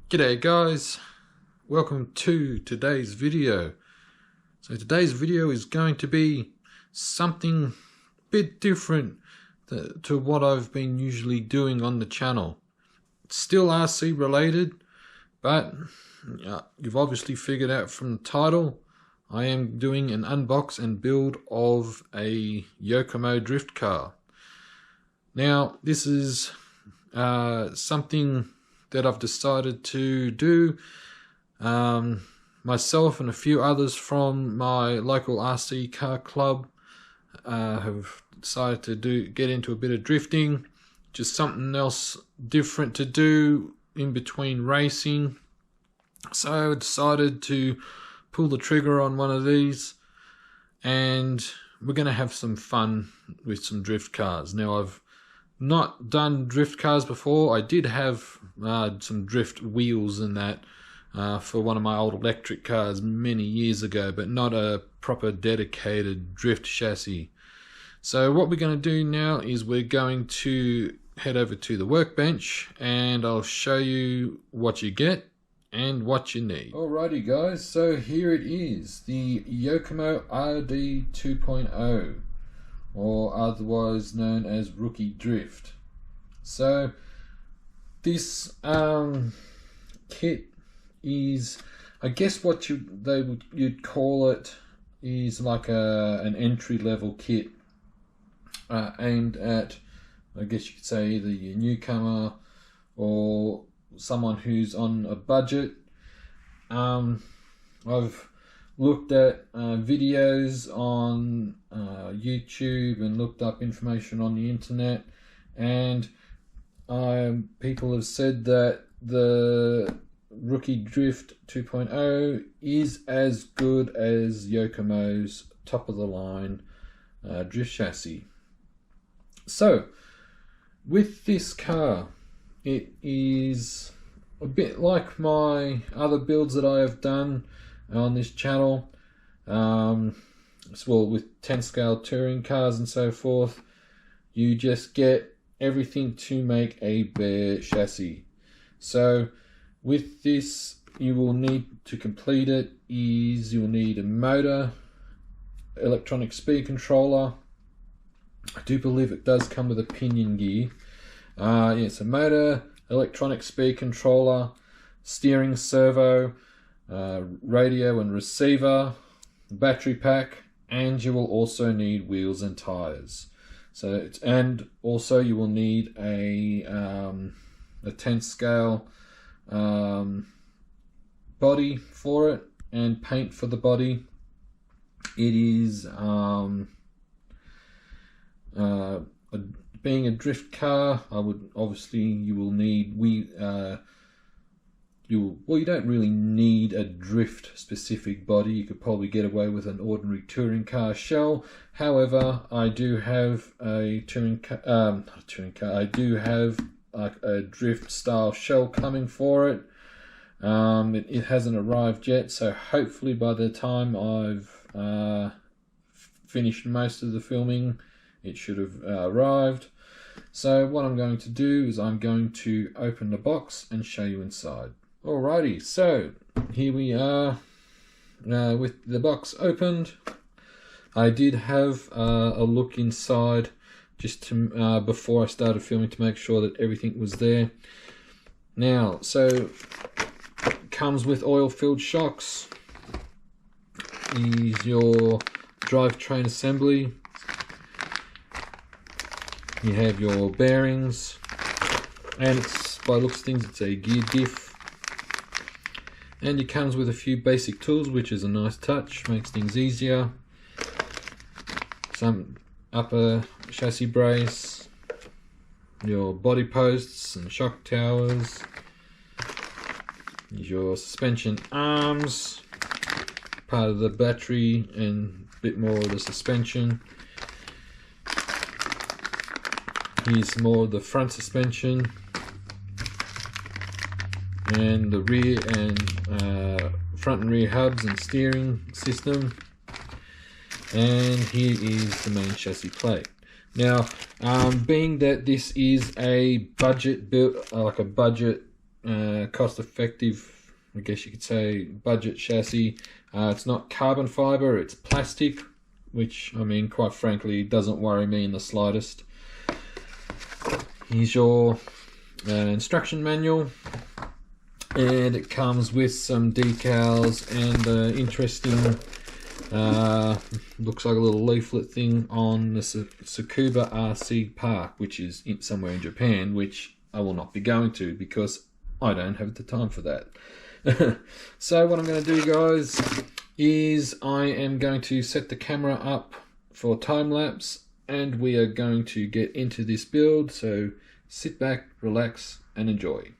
G'day guys, welcome to today's video. So today's video is going to be something a bit different to what I've been usually doing on the channel. It's still RC related, but you've obviously figured out from the title, I am doing an unbox and build of a Yokomo drift car. Now this is something that I've decided to do. Myself and a few others from my local RC car club have decided to get into a bit of drifting, just something else different to do in between racing. So I decided to pull the trigger on one of these, and we're going to have some fun with some drift cars. Now, I've not done drift cars before. I did have some drift wheels and that for one of my old electric cars many years ago, but not a proper dedicated drift chassis. So what we're going to do now is we're going to head over to the workbench and I'll show you what you get and what you need. Alrighty guys, so here it is, the Yokomo RD 2.0. or otherwise known as Rookie Drift. So this kit is, I guess what you'd call it, is like an entry-level kit aimed at, I guess you could say, either your newcomer or someone who's on a budget. I've looked at videos on YouTube and looked up information on the internet, and people have said that the Rookie Drift 2.0 is as good as Yokomo's top of the line drift chassis. So with this car, it is a bit like my other builds that I have done on this channel, well, with 10 scale touring cars and so forth. You just get everything to make a bare chassis. So with this, you will need to complete it is you'll need a motor, electronic speed controller. I do believe it does come with a pinion gear. It's a motor, electronic speed controller, steering servo, radio and receiver, battery pack, and you will also need wheels and tires. So and also you will need a 10 scale body for it and paint for the body. It is being a drift car, you will need you don't really need a drift specific body. You could probably get away with an ordinary touring car shell. However, I do have a I do have a drift style shell coming for it. It hasn't arrived yet, so hopefully by the time I've finished most of the filming, it should have arrived. So what I'm going to do is I'm going to open the box and show you inside. Alrighty, so here we are with the box opened. I did have a look inside just to before I started filming to make sure that everything was there. Now, so it comes with oil-filled shocks. Is your drivetrain assembly. You have your bearings, and it's, by looks of things, it's a gear diff. And it comes with a few basic tools, which is a nice touch, makes things easier. Some upper chassis brace, your body posts and shock towers, your suspension arms, part of the battery and a bit more of the suspension. Here's more of the front suspension and the rear and front and rear hubs and steering system. And here is the main chassis plate. Now, being that this is a budget build, like a budget cost effective, I guess you could say, budget chassis. It's not carbon fiber, it's plastic, which, I mean, quite frankly, doesn't worry me in the slightest. Here's your instruction manual, and it comes with some decals and interesting, looks like a little leaflet thing on the Tsukuba RC Park, which is somewhere in Japan, which I will not be going to because I don't have the time for that. So what I'm going to do, guys, is I am going to set the camera up for time lapse, and we are going to get into this build. So sit back, relax, and enjoy.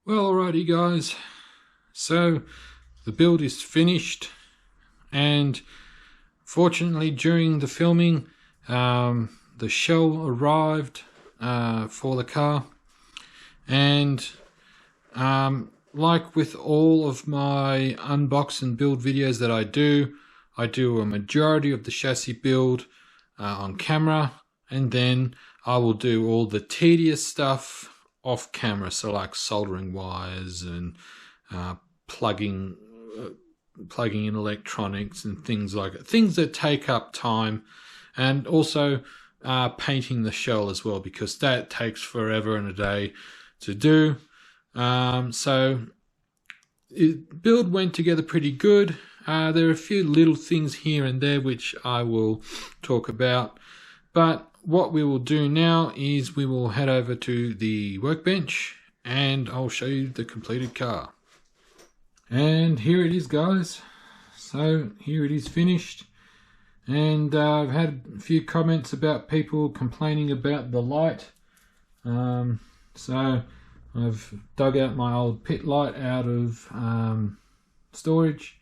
Well, alrighty guys, so the build is finished, and fortunately during the filming the shell arrived for the car, and like with all of my unbox and build videos that I do a majority of the chassis build on camera, and then I will do all the tedious stuff off camera, so like soldering wires and plugging in electronics and things like it, things that take up time, and also painting the shell as well, because that takes forever and a day to do. So build went together pretty good. There are a few little things here and there which I will talk about, but what we will do now is we will head over to the workbench and I'll show you the completed car. And here it is, guys. So here it is finished, and I've had a few comments about people complaining about the light. So I've dug out my old pit light out of storage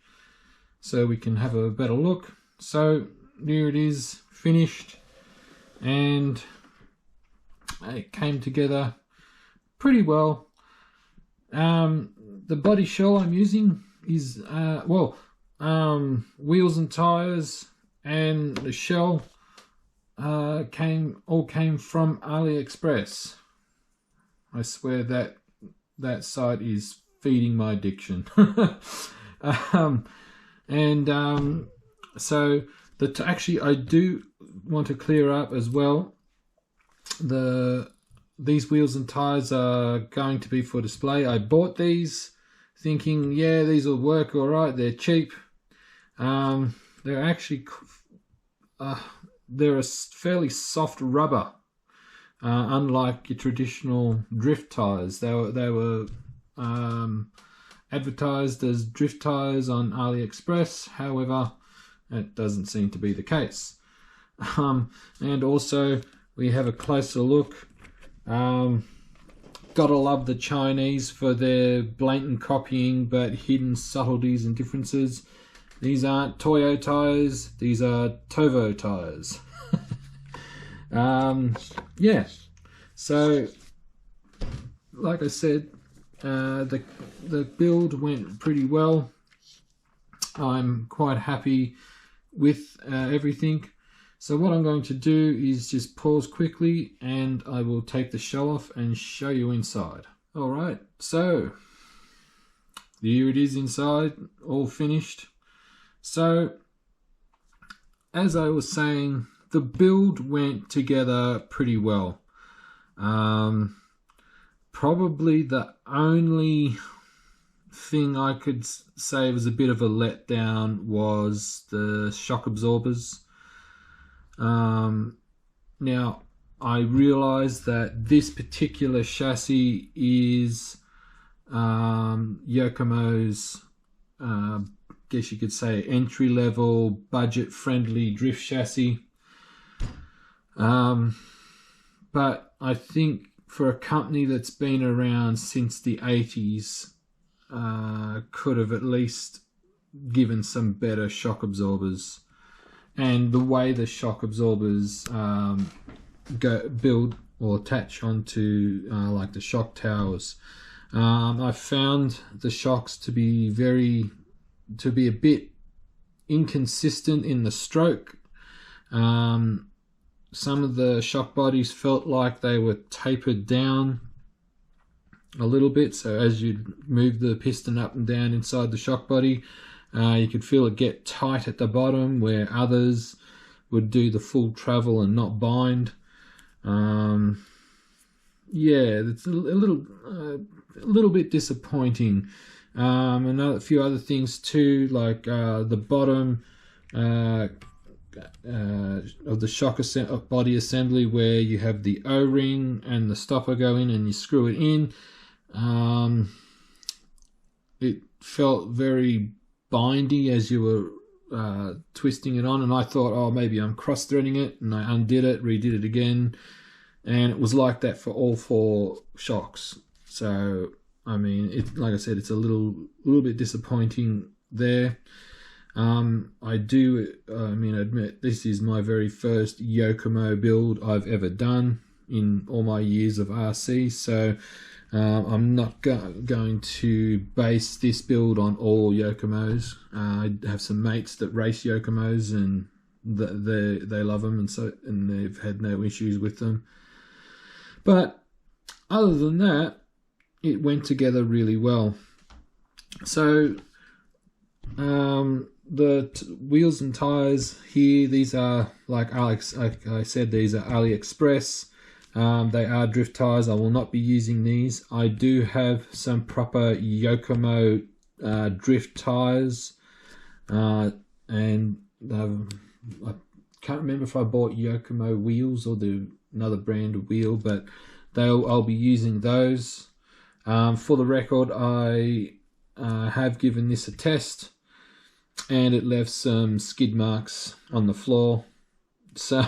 so we can have a better look. So here it is, finished, and it came together pretty well. The body shell I'm using is wheels and tires, and the shell came from AliExpress. I swear that site is feeding my addiction. So actually I do want to clear up as well. These wheels and tires are going to be for display. I bought these thinking, yeah, these will work all right. They're cheap. They're actually they're a fairly soft rubber, unlike your traditional drift tires. They were advertised as drift tires on AliExpress. However, that doesn't seem to be the case. And also we have a closer look. Gotta love the Chinese for their blatant copying but hidden subtleties and differences. These aren't Toyo tires, these are Tovo tires. Yeah, so like I said, the build went pretty well. I'm quite happy with everything. So what I'm going to do is just pause quickly and I will take the shell off and show you inside. Alright, so here it is inside, all finished. So as I was saying, the build went together pretty well. Probably the only thing I could say was a bit of a letdown was the shock absorbers. Now I realize that this particular chassis is Yokomo's, guess you could say, entry-level, budget-friendly drift chassis. But I think for a company that's been around since the 80s, could have at least given some better shock absorbers. And the way the shock absorbers build or attach onto like the shock towers, I found the shocks to be a bit inconsistent in the stroke. Some of the shock bodies felt like they were tapered down a little bit, so as you move the piston up and down inside the shock body, you could feel it get tight at the bottom, where others would do the full travel and not bind. Yeah, it's a little bit disappointing. A few other things too, like the bottom of the shock body assembly, where you have the O-ring and the stopper go in and you screw it in. It felt very bindy as you were twisting it on, and I thought, oh, maybe I'm cross-threading it, and I undid it, redid it again, and it was like that for all four shocks. So I mean, like I said, it's a little bit disappointing there. I do admit this is my very first Yokomo build I've ever done in all my years of RC, so I'm not going to base this build on all Yokomos. I have some mates that race Yokomos, and they love them, and they've had no issues with them. But other than that, it went together really well. So the wheels and tires here, these are like I said, these are AliExpress. They are drift tires. I will not be using these. I do have some proper Yokomo drift tires, and I can't remember if I bought Yokomo wheels or another brand of wheel, but I'll be using those. For the record, I have given this a test, and it left some skid marks on the floor, so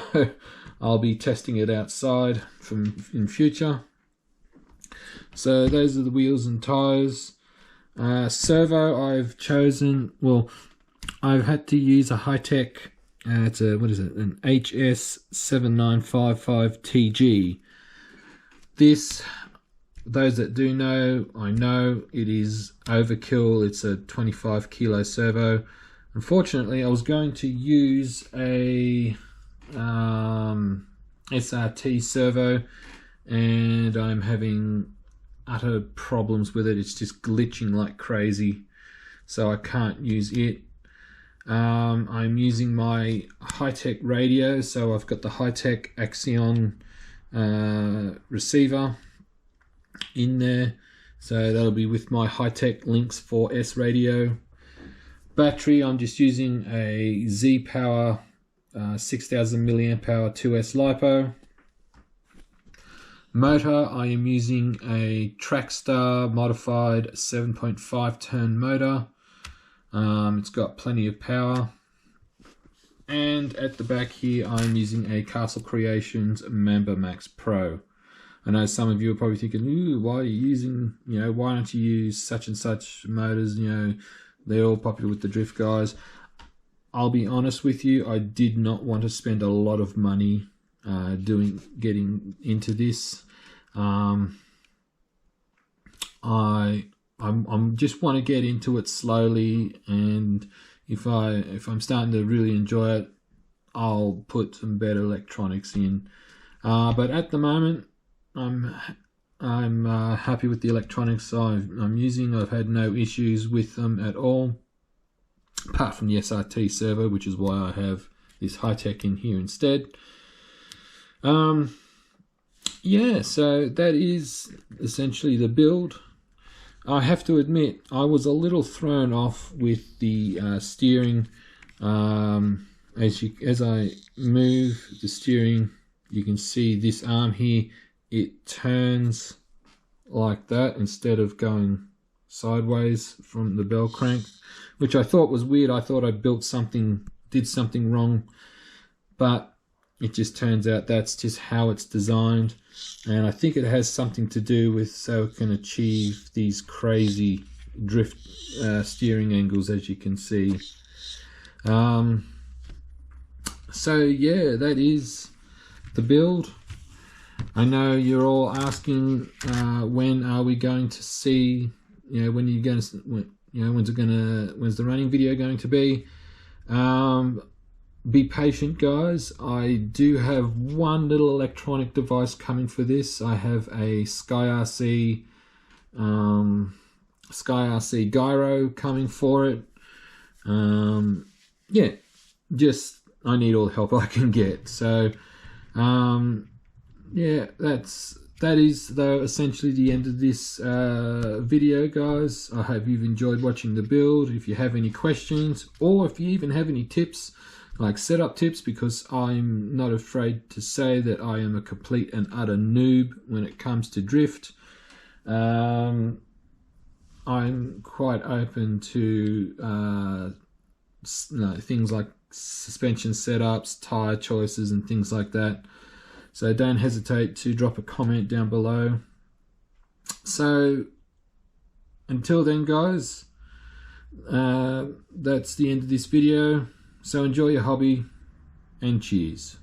I'll be testing it outside in future. So those are the wheels and tires. Servo, I've chosen, well, I've had to use a high-tech, it's a, what is it, an HS7955TG. This, those that do know, I know it is overkill. It's a 25 kilo servo. Unfortunately, I was going to use a SRT servo, and I'm having utter problems with it. It's just glitching like crazy, so I can't use it. I'm using my high-tech radio, so I've got the high-tech Axion receiver in there, so that'll be with my high-tech Lynx 4S radio. Battery, I'm just using a Z-Power 6000 milliamp hour 2S LiPo. Motor, I am using a Trackstar modified 7.5 turn motor. It's got plenty of power. And at the back here, I'm using a Castle Creations Mamba Max Pro. I know some of you are probably thinking, ooh, why are you using, why don't you use such and such motors? They're all popular with the drift guys. I'll be honest with you, I did not want to spend a lot of money getting into this. I'm just want to get into it slowly, and if I'm starting to really enjoy it, I'll put some better electronics in. But at the moment, I'm happy with the electronics I'm using. I've had no issues with them at all, apart from the SRT servo, which is why I have this high-tech in here instead. Yeah, so that is essentially the build. I have to admit, I was a little thrown off with the steering. As I move the steering, you can see this arm here, it turns like that instead of going sideways from the bell crank, which I thought was weird. I thought I did something wrong, but it just turns out that's just how it's designed, and I think it has something to do with so it can achieve these crazy drift steering angles, as you can see. So yeah, that is the build. I know you're all asking when are we going to see, when's the running video going to be? Be patient, guys. I do have one little electronic device coming for this. I have a SkyRC gyro coming for it. Yeah, just I need all the help I can get. So yeah, that is though essentially the end of this video, guys. I hope you've enjoyed watching the build. If you have any questions, or if you even have any tips, like setup tips, because I'm not afraid to say that I am a complete and utter noob when it comes to drift. I'm quite open to things like suspension setups, tire choices, and things like that. So don't hesitate to drop a comment down below. So until then, guys, that's the end of this video. So enjoy your hobby, and cheers.